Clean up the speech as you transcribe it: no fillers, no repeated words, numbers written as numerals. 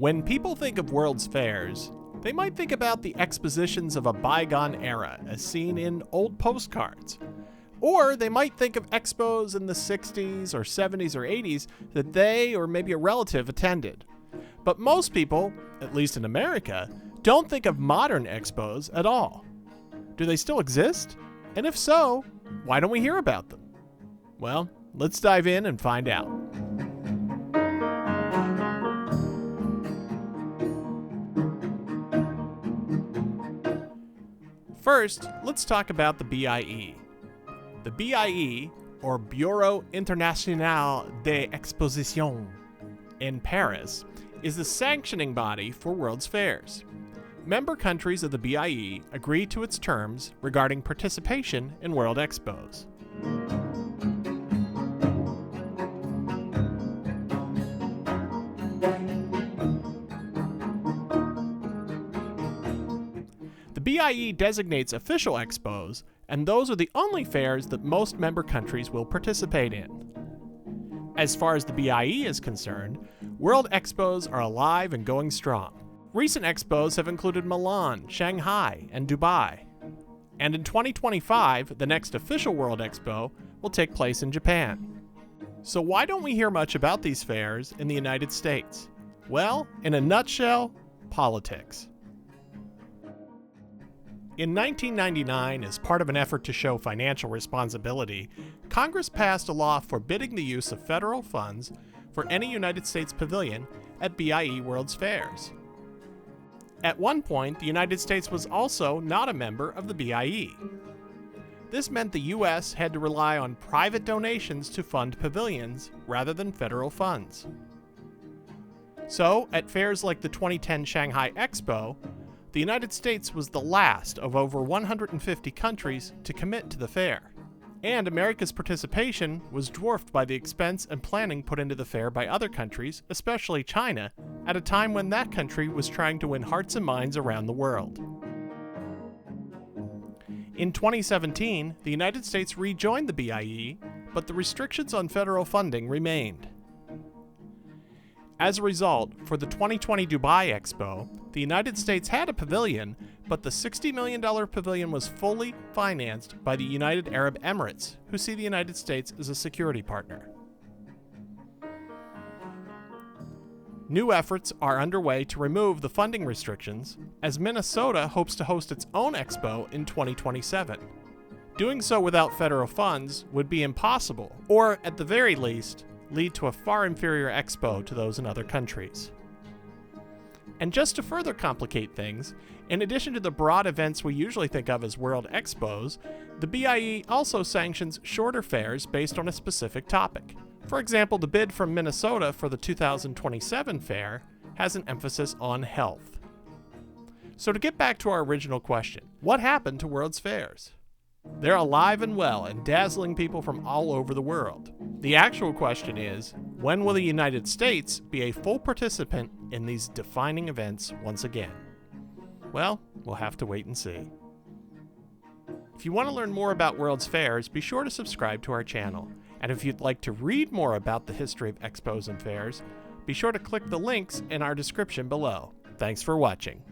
When people think of World's Fairs, they might think about the expositions of a bygone era as seen in old postcards. Or they might think of expos in the 60s or 70s or 80s that they or maybe a relative attended. But most people, at least in America, don't think of modern expos at all. Do they still exist? And if so, why don't we hear about them? Well, let's dive in and find out. First, let's talk about the BIE. The BIE, or Bureau International des Expositions, in Paris, is the sanctioning body for World's Fairs. Member countries of the BIE agree to its terms regarding participation in World Expos. The BIE designates official expos, and those are the only fairs that most member countries will participate in. As far as the BIE is concerned, World Expos are alive and going strong. Recent expos have included Milan, Shanghai, and Dubai. And in 2025, the next official World Expo will take place in Japan. So why don't we hear much about these fairs in the United States? Well, in a nutshell, politics. In 1999, as part of an effort to show financial responsibility, Congress passed a law forbidding the use of federal funds for any United States pavilion at BIE World's Fairs. At one point, the United States was also not a member of the BIE. This meant the U.S. had to rely on private donations to fund pavilions rather than federal funds. So, at fairs like the 2010 Shanghai Expo, the United States was the last of over 150 countries to commit to the fair. And America's participation was dwarfed by the expense and planning put into the fair by other countries, especially China, at a time when that country was trying to win hearts and minds around the world. In 2017, the United States rejoined the BIE, but the restrictions on federal funding remained. As a result, for the 2020 Dubai Expo, the United States had a pavilion, but the $60 million pavilion was fully financed by the United Arab Emirates, who see the United States as a security partner. New efforts are underway to remove the funding restrictions, as Minnesota hopes to host its own expo in 2027. Doing so without federal funds would be impossible, or at the very least, lead to a far inferior expo to those in other countries. And just to further complicate things, in addition to the broad events we usually think of as World Expos, the BIE also sanctions shorter fairs based on a specific topic. For example, the bid from Minnesota for the 2027 fair has an emphasis on health. So to get back to our original question, what happened to World's Fairs? They're alive and well and dazzling people from all over the world. The actual question is, when will the United States be a full participant in these defining events once again? Well, we'll have to wait and see. If you want to learn more about World's Fairs, be sure to subscribe to our channel. And if you'd like to read more about the history of expos and fairs, be sure to click the links in our description below. Thanks for watching.